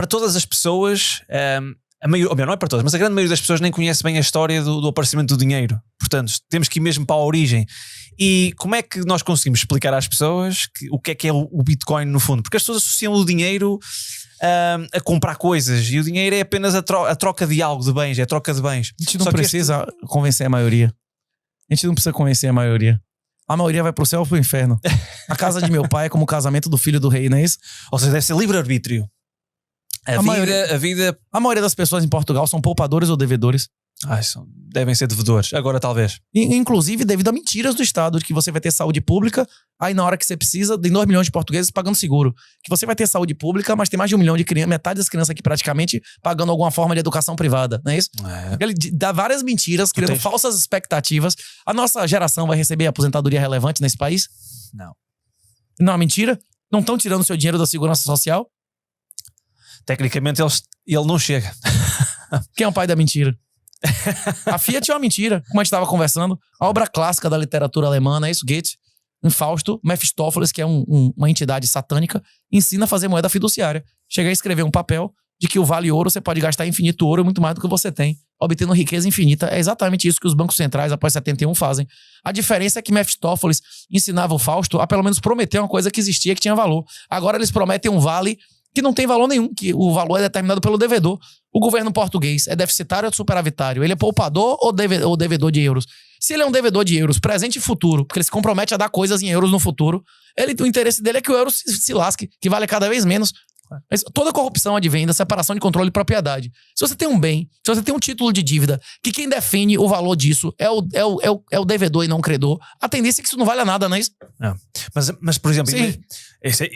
para todas as pessoas, a maioria, ou melhor, não é para todas, mas a grande maioria das pessoas nem conhece bem a história do aparecimento do dinheiro. Portanto, temos que ir mesmo para a origem. E como é que nós conseguimos explicar às pessoas o que é o Bitcoin no fundo? Porque as pessoas associam o dinheiro a comprar coisas, e o dinheiro é apenas a troca de algo, de bens, é a troca de bens. A gente não precisa convencer a maioria. A gente não precisa convencer a maioria. A maioria vai pro céu ou pro inferno. A casa de meu pai é como o casamento do filho do rei, não é isso? Ou seja, deve ser livre-arbítrio. A maioria das pessoas em Portugal são poupadores ou devedores. Devem ser devedores, agora talvez. Inclusive devido a mentiras do Estado, de que você vai ter saúde pública, aí na hora que você precisa, tem 2 milhões de portugueses pagando seguro. Que você vai ter saúde pública, mas tem mais de 1 milhão de crianças, metade das crianças aqui praticamente pagando alguma forma de educação privada, não é isso? Ele dá várias mentiras, criando falsas expectativas. A nossa geração vai receber aposentadoria relevante nesse país? Não. Não é mentira? Não estão tirando seu dinheiro da segurança social? Tecnicamente ele não chega. Quem é o pai da mentira? A Fiat é uma mentira, como a gente estava conversando. A obra clássica da literatura alemã, não é isso? Goethe, em Fausto, Mephistófeles, que é uma entidade satânica, ensina a fazer moeda fiduciária. Chega a escrever um papel de que o vale ouro você pode gastar infinito ouro, muito mais do que você tem, obtendo riqueza infinita. É exatamente isso que os bancos centrais após 71 fazem. A diferença é que Mephistófeles ensinava o Fausto a pelo menos prometer uma coisa que existia, que tinha valor. Agora eles prometem um vale que não tem valor nenhum, que o valor é determinado pelo devedor. O governo português é deficitário ou superavitário? Ele é poupador ou devedor de euros? Se ele é um devedor de euros, presente e futuro, porque ele se compromete a dar coisas em euros no futuro, o interesse dele é que o euro se lasque, que vale cada vez menos. Mas toda corrupção advém da separação de controle e propriedade. Se você tem um bem, se você tem um título de dívida, que quem define o valor disso é o devedor e não o credor, a tendência é que isso não valha nada, não é isso? Não. Mas por exemplo,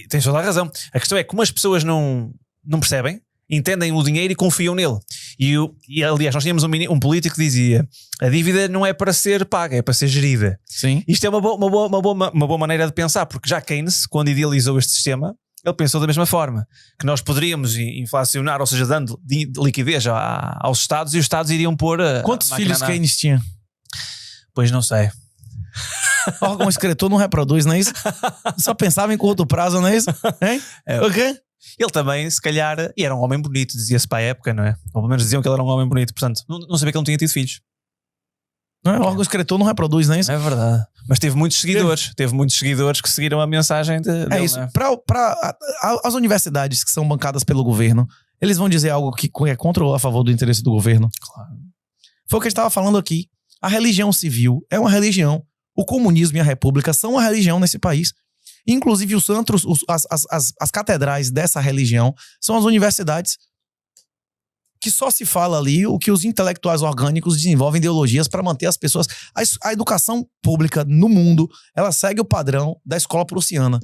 tens toda a razão. A questão é como as pessoas não percebem, entendem o dinheiro e confiam nele. E aliás, nós tínhamos um político que dizia: a dívida não é para ser paga, é para ser gerida. Sim. Isto é uma boa maneira de pensar, porque já Keynes, quando idealizou este sistema, ele pensou da mesma forma, que nós poderíamos inflacionar, ou seja, dando liquidez aos Estados, e os Estados iriam pôr Quantos filhos Keynes tinha? Pois não sei. O órgão escritor não reproduz, não é isso? Só pensava em curto prazo, não é isso? Hein? O quê? Ele também, se calhar, e era um homem bonito, dizia-se para a época, não é? Ou pelo menos diziam que ele era um homem bonito, portanto, não sabia que ele não tinha tido filhos. Não é? O órgão escritor não reproduz, não é isso? É verdade. Mas teve muitos seguidores. Teve muitos seguidores que seguiram a mensagem dele. É isso. Né? As universidades que são bancadas pelo governo, eles vão dizer algo que é contra ou a favor do interesse do governo. Claro. Foi o que a gente estava falando aqui. A religião civil é uma religião. O comunismo e a república são uma religião nesse país. Inclusive os santos, as catedrais dessa religião são as universidades, que só se fala ali o que os intelectuais orgânicos desenvolvem ideologias para manter as pessoas. A educação pública no mundo, ela segue o padrão da escola prussiana.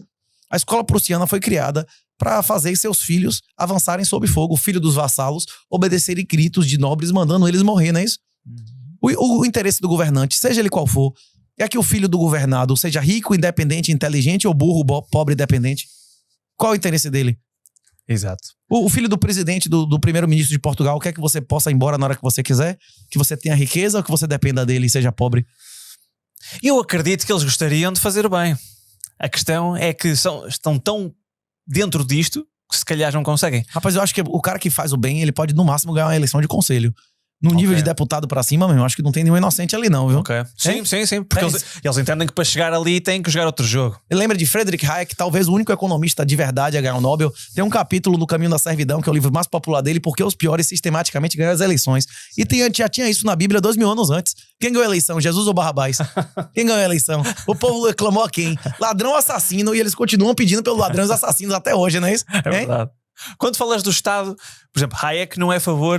A escola prussiana foi criada para fazer seus filhos avançarem sob fogo, o filho dos vassalos obedecerem gritos de nobres mandando eles morrer, não é isso? O interesse do governante, seja ele qual for, é que o filho do governado seja rico, independente, inteligente, ou burro, pobre, dependente. Qual é o interesse dele? Exato. O filho do presidente, do primeiro-ministro de Portugal, quer que você possa ir embora na hora que você quiser? Que você tenha riqueza ou que você dependa dele e seja pobre? Eu acredito que eles gostariam de fazer bem. A questão é que estão tão dentro disto que se calhar não conseguem. Rapaz, eu acho que o cara que faz o bem, ele pode no máximo ganhar uma eleição de conselho. No nível de deputado pra cima, mesmo, acho que não tem nenhum inocente ali não, viu? Ok. Sim. Porque eles entendem que para chegar ali têm que jogar outro jogo. Lembra de Friedrich Hayek, talvez o único economista de verdade a ganhar o Nobel. Tem um capítulo no Caminho da Servidão, que é o livro mais popular dele, porque os piores sistematicamente ganham as eleições. E já tinha isso na Bíblia 2000 anos antes. Quem ganhou a eleição? Jesus ou Barrabás? Quem ganhou a eleição? O povo reclamou a quem? Ladrão, assassino, e eles continuam pedindo pelos ladrões assassinos até hoje, não é isso? É verdade. Quando falas do Estado, por exemplo, Hayek não é a favor...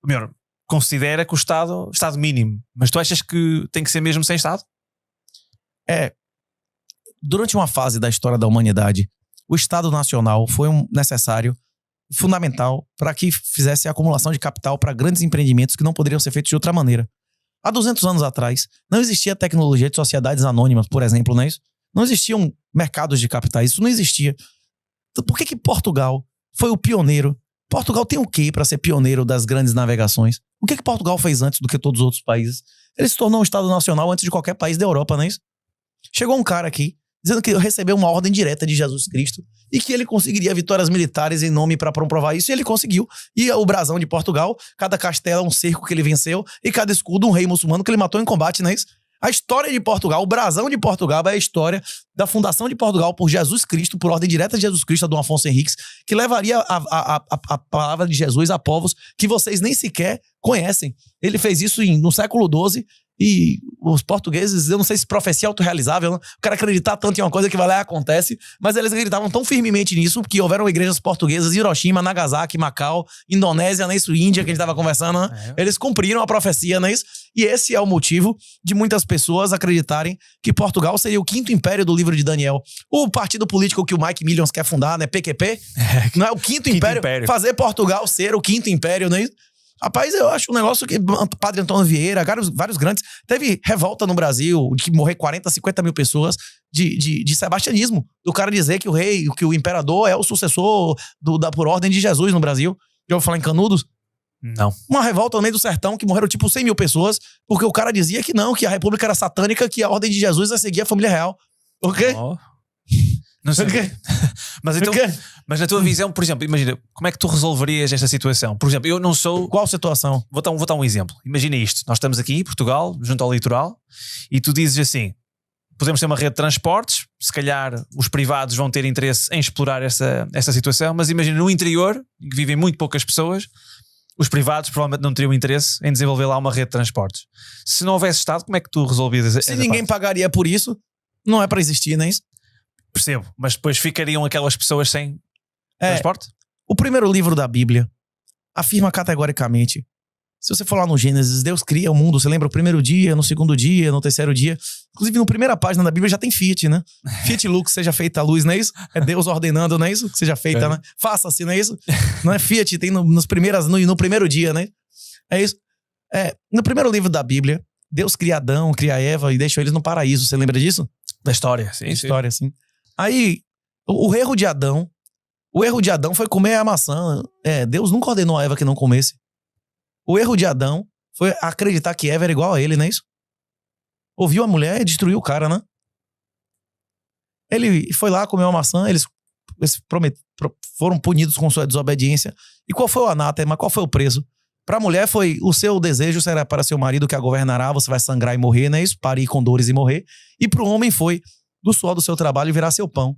Melhor, considera que o Estado mínimo. Mas tu achas que tem que ser mesmo sem Estado? Durante uma fase da história da humanidade, o Estado Nacional foi necessário, fundamental, para que fizesse a acumulação de capital para grandes empreendimentos que não poderiam ser feitos de outra maneira. Há 200 anos atrás, não existia tecnologia de sociedades anônimas, por exemplo, não é isso? Não existiam mercados de capitais, isso não existia. Então, por que Portugal foi o pioneiro? Portugal tem o quê para ser pioneiro das grandes navegações? O que Portugal fez antes do que todos os outros países? Ele se tornou um Estado Nacional antes de qualquer país da Europa, não é isso? Chegou um cara aqui, dizendo que recebeu uma ordem direta de Jesus Cristo, e que ele conseguiria vitórias militares em nome para comprovar isso, e ele conseguiu. E o brasão de Portugal, cada castelo é um cerco que ele venceu, e cada escudo um rei muçulmano que ele matou em combate, não é isso? A história de Portugal, o brasão de Portugal é a história da fundação de Portugal por Jesus Cristo, por ordem direta de Jesus Cristo, Dom Afonso Henriques, que levaria a palavra de Jesus a povos que vocês nem sequer conhecem. Ele fez isso no século XII, e os portugueses, eu não sei se profecia autorrealizável, né? O cara acreditar tanto em uma coisa que vai lá e acontece, mas eles acreditavam tão firmemente nisso que houveram igrejas portuguesas em Hiroshima, Nagasaki, Macau, Indonésia, não é isso? Índia, que a gente estava conversando, né? Eles cumpriram a profecia, não é isso? E esse é o motivo de muitas pessoas acreditarem que Portugal seria o quinto império do livro de Daniel. O partido político que o Mike Millions quer fundar, né? PQP, não é o quinto império, fazer Portugal ser o quinto império, não é isso? Rapaz, eu acho um negócio que Padre Antônio Vieira, vários grandes. Teve revolta no Brasil, de morrer 40, 50 mil pessoas de sebastianismo. Do cara dizer que o rei, que o imperador é o sucessor por ordem de Jesus no Brasil. Já ouviu falar em Canudos? Não. Uma revolta no meio do sertão que morreram tipo 100 mil pessoas, porque o cara dizia que não, que a república era satânica, que a ordem de Jesus ia seguir a família real. O quê? Oh. Não sei. Mas na tua visão, por exemplo, imagina, como é que tu resolverias esta situação? Por exemplo, eu não sou... Qual situação? Vou dar um exemplo. Imagina isto. Nós estamos aqui em Portugal, junto ao litoral, e tu dizes assim, podemos ter uma rede de transportes, se calhar os privados vão ter interesse em explorar essa situação, mas imagina no interior, em que vivem muito poucas pessoas, os privados provavelmente não teriam interesse em desenvolver lá uma rede de transportes. Se não houvesse Estado, como é que tu resolvias essa Se ninguém pagaria por isso, não é para existir, não é isso? Percebo, mas depois ficariam aquelas pessoas sem transporte? O primeiro livro da Bíblia afirma categoricamente, se você for lá no Gênesis, Deus cria o mundo, você lembra o primeiro dia, no segundo dia, no terceiro dia, inclusive na primeira página da Bíblia já tem Fiat, né? Fiat Lux, seja feita a luz, não é isso? É Deus ordenando, não é isso? Que seja feita, né? Faça-se, não é isso? Não é Fiat, tem no primeiro dia, né? É isso. No primeiro livro da Bíblia, Deus cria Adão, cria Eva e deixa eles no paraíso, você lembra disso? Da história, sim. História, sim. Aí, o erro de Adão foi comer a maçã. Deus nunca ordenou a Eva que não comesse. O erro de Adão foi acreditar que Eva era igual a ele, não é isso? Ouviu a mulher e destruiu o cara, né? Ele foi lá, comeu a maçã, eles foram punidos com sua desobediência. E qual foi o anátema? Qual foi o preço? Para a mulher foi, o seu desejo será para seu marido que a governará, você vai sangrar e morrer, não é isso? Parir com dores e morrer. E para o homem foi, do suor do seu trabalho virá seu pão.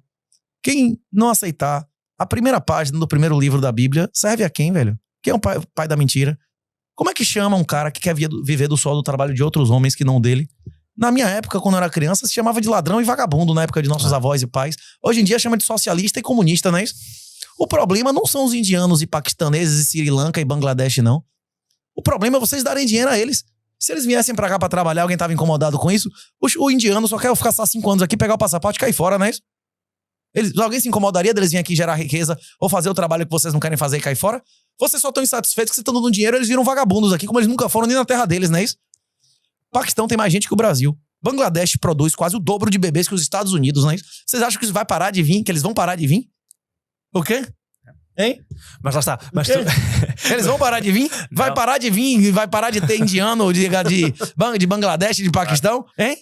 Quem não aceitar a primeira página do primeiro livro da Bíblia, serve a quem, velho? Quem é o pai da mentira? Como é que chama um cara que quer viver do suor do trabalho de outros homens que não dele? Na minha época, quando eu era criança, se chamava de ladrão e vagabundo, na época de nossos avós e pais. Hoje em dia chama de socialista e comunista, não é isso? O problema não são os indianos e paquistaneses e Sri Lanka e Bangladesh, não. O problema é vocês darem dinheiro a eles. Se eles viessem pra cá pra trabalhar, alguém tava incomodado com isso, o indiano só quer ficar só 5 anos aqui, pegar o passaporte e cair fora, não é isso? Alguém se incomodaria deles virem aqui gerar riqueza ou fazer o trabalho que vocês não querem fazer e cair fora? Vocês só estão insatisfeitos que vocês estão dando dinheiro, eles viram vagabundos aqui, como eles nunca foram nem na terra deles, não é isso? Paquistão tem mais gente que o Brasil. Bangladesh produz quase o dobro de bebês que os Estados Unidos, não é isso? Vocês acham que isso vai parar de vir? Que eles vão parar de vir? O quê? Hein? Mas lá está. Eles vão parar de vir? Vai parar de vir? Vai parar de ter indiano de Bangladesh, de Paquistão? Hein?